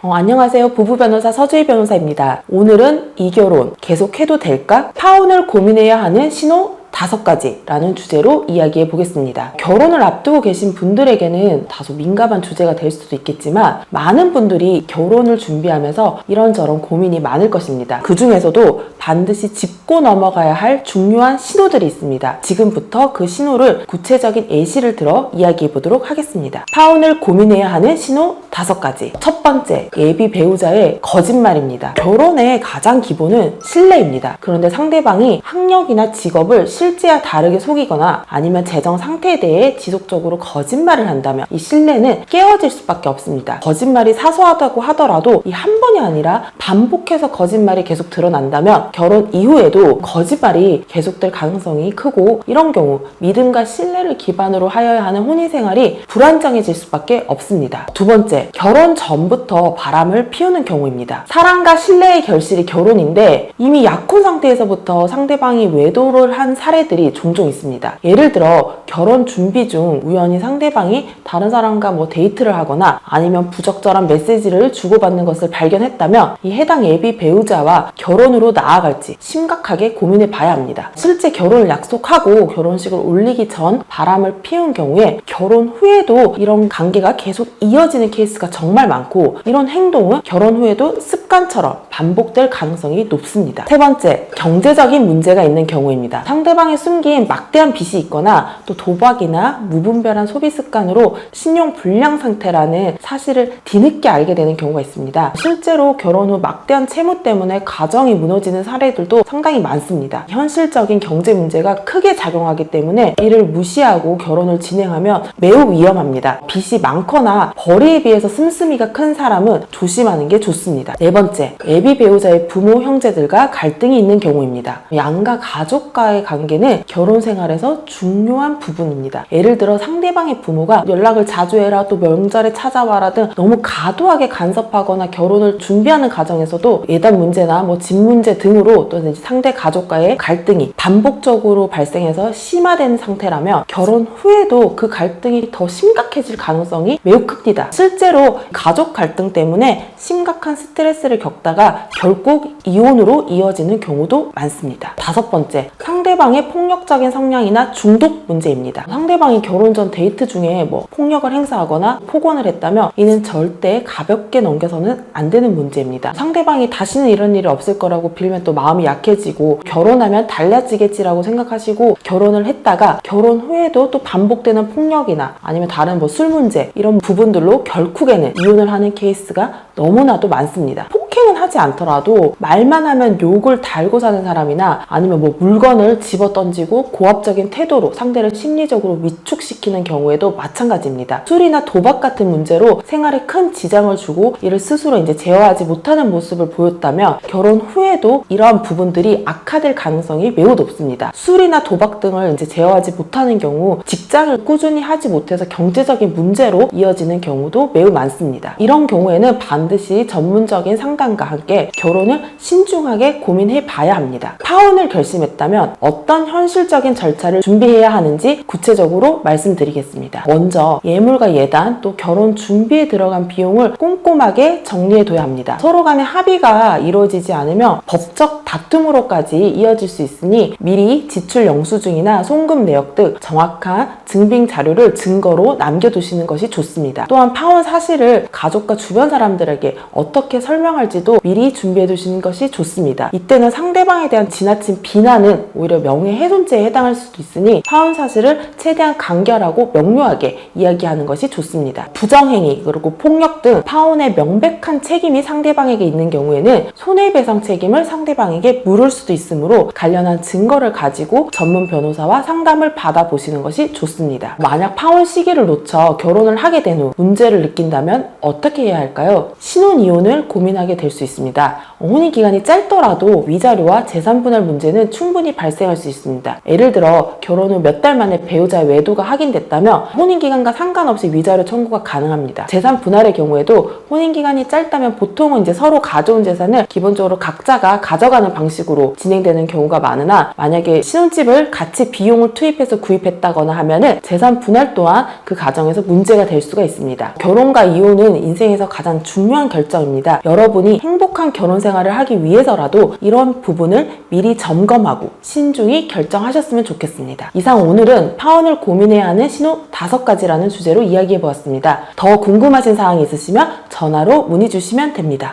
안녕하세요. 부부변호사 서주희 변호사입니다. 오늘은 이 결혼 계속해도 될까? 파혼을 고민해야 하는 신호 5가지라는 주제로 이야기해 보겠습니다. 결혼을 앞두고 계신 분들에게는 다소 민감한 주제가 될 수도 있겠지만 많은 분들이 결혼을 준비하면서 이런저런 고민이 많을 것입니다. 그 중에서도 반드시 짚고 넘어가야 할 중요한 신호들이 있습니다. 지금부터 그 신호를 구체적인 예시를 들어 이야기해 보도록 하겠습니다. 파혼을 고민해야 하는 신호 5가지. 첫 번째, 예비 배우자의 거짓말입니다. 결혼의 가장 기본은 신뢰입니다. 그런데 상대방이 학력이나 직업을 실제와 다르게 속이거나 아니면 재정 상태에 대해 지속적으로 거짓말을 한다면 이 신뢰는 깨어질 수밖에 없습니다. 거짓말이 사소하다고 하더라도 이 한 번이 아니라 반복해서 거짓말이 계속 드러난다면 결혼 이후에도 거짓말이 계속될 가능성이 크고, 이런 경우 믿음과 신뢰를 기반으로 하여야 하는 혼인생활이 불안정해질 수밖에 없습니다. 두 번째, 결혼 전부터 바람을 피우는 경우입니다. 사랑과 신뢰의 결실이 결혼인데 이미 약혼 상태에서부터 상대방이 외도를 한 사례들이 종종 있습니다. 예를 들어 결혼 준비 중 우연히 상대방이 다른 사람과 데이트를 하거나 아니면 부적절한 메시지를 주고받는 것을 발견했다면 이 해당 예비 배우자와 결혼으로 나아갈지 심각하게 고민해 봐야 합니다. 실제 결혼을 약속하고 결혼식을 올리기 전 바람을 피운 경우에 결혼 후에도 이런 관계가 계속 이어지는 케이스가 정말 많고, 이런 행동은 결혼 후에도 습관처럼 반복될 가능성이 높습니다. 세 번째, 경제적인 문제가 있는 경우입니다. 상대방이 숨긴 막대한 빚이 있거나 또 도박이나 무분별한 소비 습관으로 신용 불량 상태라는 사실을 뒤늦게 알게 되는 경우가 있습니다. 실제로 결혼 후 막대한 채무 때문에 가정이 무너지는 사례들도 상당히 많습니다. 현실적인 경제 문제가 크게 작용하기 때문에 이를 무시하고 결혼을 진행하면 매우 위험합니다. 빚이 많거나 벌이에 비해서 씀씀이가 큰 사람은 조심하는 게 좋습니다. 네 번째, 예비 배우자의 부모, 형제들과 갈등이 있는 경우입니다. 양가 가족과의 관계는 결혼 생활에서 중요한 부분입니다. 예를 들어 상대방의 부모가 연락을 자주 해라, 또 명절에 찾아와라 등 너무 과도하게 간섭하거나 결혼을 준비하는 과정에서도 예단 문제나 집 문제 등으로 또 상대 가족과의 갈등이 반복적으로 발생해서 심화된 상태라면 결혼 후에도 그 갈등이 더 심각해질 가능성이 매우 큽니다. 실제로 가족 갈등 때문에 심각한 스트레스를 겪다가 결국 이혼으로 이어지는 경우도 많습니다. 다섯 번째, 상대방의 폭력적인 성향이나 중독 문제입니다. 상대방이 결혼 전 데이트 중에 폭력을 행사하거나 폭언을 했다면 이는 절대 가볍게 넘겨서는 안 되는 문제입니다. 상대방이 다시는 이런 일이 없을 거라고 빌면 또 마음이 약해지고 결혼하면 달라지겠지라고 생각하시고 결혼을 했다가 결혼 후에도 또 반복되는 폭력이나 아니면 다른 술 문제, 이런 부분들로 결국에는 이혼을 하는 케이스가 너무나도 많습니다. 폭행은 하지 않더라도 말만 하면 욕을 달고 사는 사람이나 아니면 물건을 집어 던지고 고압적인 태도로 상대를 심리적으로 위축시키는 경우에도 마찬가지입니다. 술이나 도박 같은 문제로 생활에 큰 지장을 주고 이를 스스로 제어하지 못하는 모습을 보였다면 결혼 후에도 이러한 부분들이 악화될 가능성이 매우 높습니다. 술이나 도박 등을 제어하지 못하는 경우 직장을 꾸준히 하지 못해서 경제적인 문제로 이어지는 경우도 매우 많습니다. 이런 경우에는 반드시 전문적인 상담과 함께 결혼을 신중하게 고민해 봐야 합니다. 파혼을 결심했다면 어떤 현실적인 절차를 준비해야 하는지 구체적으로 말씀드리겠습니다. 먼저 예물과 예단, 또 결혼 준비에 들어간 비용을 꼼꼼하게 정리해둬야 합니다. 서로 간의 합의가 이루어지지 않으면 법적 다툼으로까지 이어질 수 있으니 미리 지출 영수증이나 송금 내역 등 정확한 증빙 자료를 증거로 남겨두시는 것이 좋습니다. 또한 파혼 사실을 가족과 주변 사람들에게 어떻게 설명할지도 미리 준비해두시는 것이 좋습니다. 이때는 상대방에 대한 지나친 비난은 오히려 명예훼손죄에 해당할 수도 있으니 파혼 사실을 최대한 간결하고 명료하게 이야기하는 것이 좋습니다. 부정행위 그리고 폭력 등 파혼에 명백한 책임이 상대방에게 있는 경우에는 손해배상 책임을 상대방에게 물을 수도 있으므로 관련한 증거를 가지고 전문 변호사와 상담을 받아보시는 것이 좋습니다. 만약 파혼 시기를 놓쳐 결혼을 하게 된 후 문제를 느낀다면 어떻게 해야 할까요? 신혼이혼을 고민하게 될 수 있습니다. 혼인기간이 짧더라도 위자료와 재산분할 문제는 충분히 발생할 수 있습니다. 예를 들어 결혼 후 몇 달 만에 배우자의 외도가 확인됐다면 혼인기간과 상관없이 위자료 청구가 가능합니다. 재산분할의 경우에도 혼인기간이 짧다면 보통은 이제 서로 가져온 재산을 기본적으로 각자가 가져가는 방식으로 진행되는 경우가 많으나, 만약에 신혼집을 같이 비용을 투입해서 구입했다거나 하면은 재산 분할 또한 그 가정에서 문제가 될 수가 있습니다. 결혼과 이혼은 인생에서 가장 중요한 결정입니다. 여러분이 행복한 결혼 생활을 하기 위해서라도 이런 부분을 미리 점검하고 신중히 결정하셨으면 좋겠습니다. 이상 오늘은 파혼을 고민해야 하는 신호 5가지라는 주제로 이야기해 보았습니다. 더 궁금하신 사항이 있으시면 전화로 문의 주시면 됩니다.